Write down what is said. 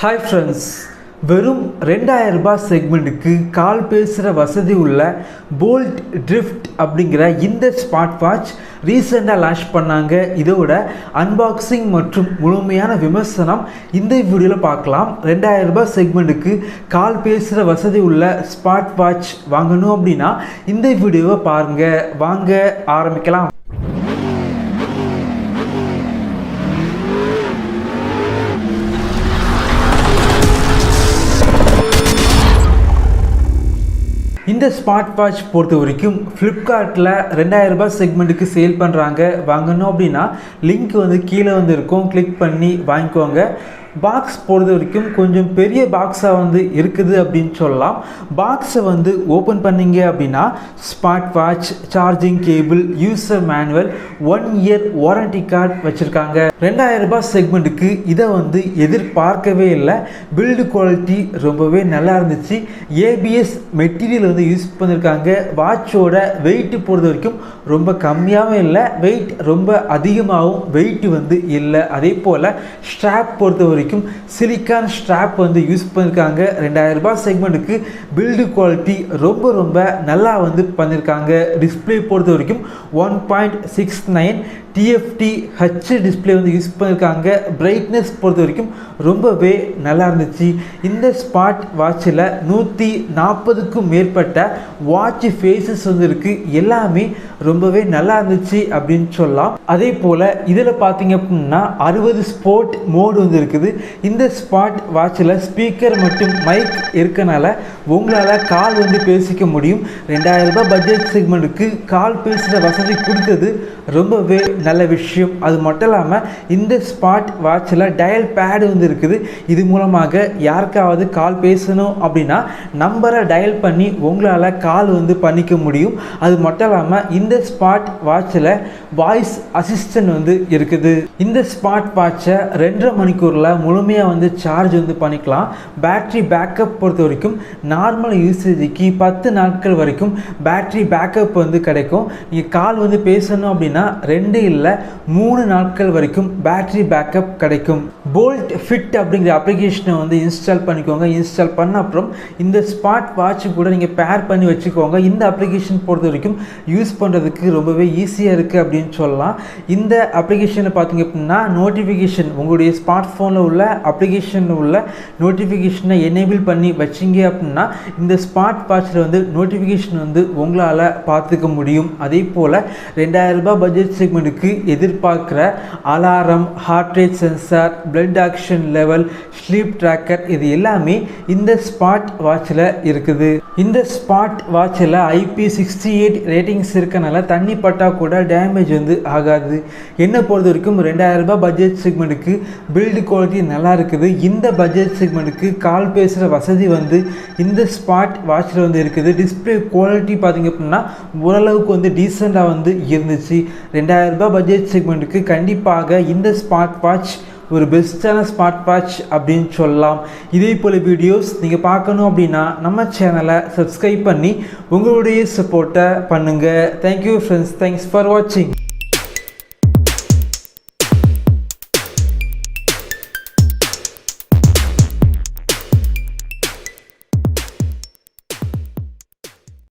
Hi friends, வெறும் 2000 ரூபாய் செக்மெண்ட்டுக்கு கால் பேசுகிற வசதி உள்ள போல்ட் ட்ரிஃப்ட் அப்படிங்கிற இந்த ஸ்மார்ட் வாட்ச் ரீசெண்டாக லான்ச் பண்ணாங்க. இதோட அன்பாக்சிங் மற்றும் முழுமையான விமர்சனம் இந்த வீடியோவில் பார்க்கலாம். 2000 ரூபாய் செக்மெண்ட்டுக்கு கால் பேசுகிற வசதி உள்ள ஸ்மார்ட் வாட்ச் வாங்கணும் அப்படின்னா இந்த வீடியோவை பாருங்கள். வாங்க ஆரம்பிக்கலாம். இந்த ஸ்மார்ட் வாட்ச் பொறுத்த வரைக்கும் ஃப்ளிப்கார்ட்டில் 2000 ரூபாய் செக்மெண்ட்டுக்கு சேல் பண்ணுறாங்க. வாங்கணும் அப்படின்னா லிங்க் கீழே இருக்கும், கிளிக் பண்ணி வாங்கிக்கோங்க. பாக்ஸ் பொறுத்த வரைக்கும் கொஞ்சம் பெரிய பாக்ஸாக இருக்குது அப்படின்னு சொல்லலாம். பாக்ஸை ஓப்பன் பண்ணிங்க அப்படின்னா smart watch, charging cable, user manual, 1 year warranty card வச்சுருக்காங்க. 2000 ரூபாய் செக்மெண்ட்டுக்கு இதை எதிர்பார்க்கவே இல்லை. பில்டு குவாலிட்டி ரொம்பவே நல்லா இருந்துச்சு. ஏபிஎஸ் மெட்டீரியல் யூஸ் பண்ணியிருக்காங்க. வாட்சோட வெயிட் பொறுத்த வரைக்கும் ரொம்ப கம்மியாகவும் இல்லை, வெயிட் ரொம்ப அதிகமாகவும் வெயிட் இல்லை. அதே போல் ஸ்ட்ராப் பொறுத்த வரைக்கும் சிலிக்கான் ஸ்ட்ராப் யூஸ் பண்ணியிருக்காங்க. 2000 ரூபாய் செக்மெண்ட்டுக்கு பில்டு குவாலிட்டி ரொம்ப நல்லா பண்ணியிருக்காங்க. டிஸ்பிளே பொறுத்த வரைக்கும் 1.69 TFT ஹச் டிஸ்பிளே யூஸ் பண்ணியிருக்காங்க. பிரைட்னஸ் பொறுத்த வரைக்கும் ரொம்பவே நல்லா இருந்துச்சு. இந்த ஸ்மார்ட் வாட்சில் 140க்கும் மேற்பட்ட வாட்ச் ஃபேஸஸ் இருக்குது. எல்லாமே ரொம்பவே நல்லா இருந்துச்சு அப்படின்னு சொல்லலாம். அதே போல் இதில் பார்த்தீங்க அப்படின்னா 60 ஸ்போர்ட் மோடு இருக்குது. இந்த ஸ்மார்ட் வாட்சில் ஸ்பீக்கர் மற்றும் மைக் இருக்கனால உங்களால் கால் பேசிக்க முடியும். 2000 ரூபாய் பட்ஜெட் செக்மெண்ட்டுக்கு கால் பேசுகிற வசதி கொடுத்தது ரொம்பவே நல்ல விஷயம். அது மட்டும் இல்லாமல் இந்த ஸ்மார்ட் வாட்சில் டயல் பேடு இருக்குது. இது மூலமாக யாருக்காவது கால் பேசணும் அப்படின்னா நம்பரை டயல் பண்ணி உங்களால் கால் பண்ணிக்க முடியும். அது மட்டும் இல்லாமல் இந்த ஸ்மார்ட் வாட்சில் வாய்ஸ் அசிஸ்டன்ட் இருக்குது. இந்த ஸ்மார்ட் வாட்சை 2.5 மணிக்கூரில் முழுமையாக சார்ஜ் பண்ணிக்கலாம். பேட்ரி பேக்கப் பொறுத்த வரைக்கும் நார்மல் யூசேஜுக்கு 10 நாட்கள் வரைக்கும் பேட்ரி பேக்கப் கிடைக்கும். நீங்கள் கால் பேசணும் அப்படின்னா 2 இல்லை 3 நாட்கள் வரைக்கும் பேட்டரி பேக்கப் கிடைக்கும். போல்ட் ஃபிட் அப்படிங்கிற அப்ளிகேஷனை இன்ஸ்டால் பண்ணிக்கோங்க. இன்ஸ்டால் பண்ண அப்புறம் இந்த ஸ்மார்ட் வாட்ச் கூட நீங்கள் பேர் பண்ணி வச்சுக்கோங்க. இந்த அப்ளிகேஷன் பொறுத்த வரைக்கும் யூஸ் பண்ணுறதுக்கு ரொம்பவே ஈஸியாக இருக்குது அப்படின்னு சொல்லலாம். இந்த அப்ளிகேஷனில் பார்த்தீங்க அப்படின்னா நோட்டிஃபிகேஷன், உங்களுடைய ஸ்மார்ட் ஃபோனில் உள்ள அப்ளிகேஷனில் உள்ள நோட்டிஃபிகேஷனை எனேபிள் பண்ணி வச்சிங்க அப்படின்னா இந்த ஸ்மார்ட் வாட்சில் நோட்டிஃபிகேஷன் உங்களால் பார்த்துக்க முடியும். அதே போல் 2000 ரூபாய் பட்ஜெட் செக்மெண்ட்டுக்கு எதிர்பார்க்குற alarm, heart rate sensor, blood oxygen level, sleep tracker இது எல்லாமே இந்த ஸ்மார்ட் வாட்சில் இருக்குது. இந்த ஸ்மார்ட் வாட்சில் IP68 ரேட்டிங்ஸ் இருக்கனால தண்ணி பட்டா கூட டேமேஜ் ஆகாது. என்னை பொறுத்த வரைக்கும் 2000 ரூபாய் பட்ஜெட் செக்மெண்ட்டுக்கு பில்டு குவாலிட்டி நல்லா இருக்குது. இந்த பட்ஜெட் செக்மெண்ட்டுக்கு கால் பேசுகிற வசதி இந்த ஸ்மார்ட் வாட்சில் இருக்குது. டிஸ்பிளே குவாலிட்டி பார்த்திங்க அப்படின்னா ஓரளவுக்கு டீசெண்டாக இருந்துச்சு. 2000 ரூபாய் பட்ஜெட் செக்மெண்ட்டுக்கு கண்டிப்பாக இந்த ஸ்மார்ட் வாட்ச் ஒரு பெஸ்ட்டான ஸ்மார்ட் வாட்ச் அப்படின்னு சொல்லலாம். இதே போல் வீடியோஸ் நீங்கள் பார்க்கணும் அப்படின்னா நம்ம சேனலை சப்ஸ்கிரைப் பண்ணி உங்களுடைய சப்போர்ட்டை பண்ணுங்கள். தேங்க்யூ ஃப்ரெண்ட்ஸ், தேங்க்ஸ் ஃபார் வாட்சிங்.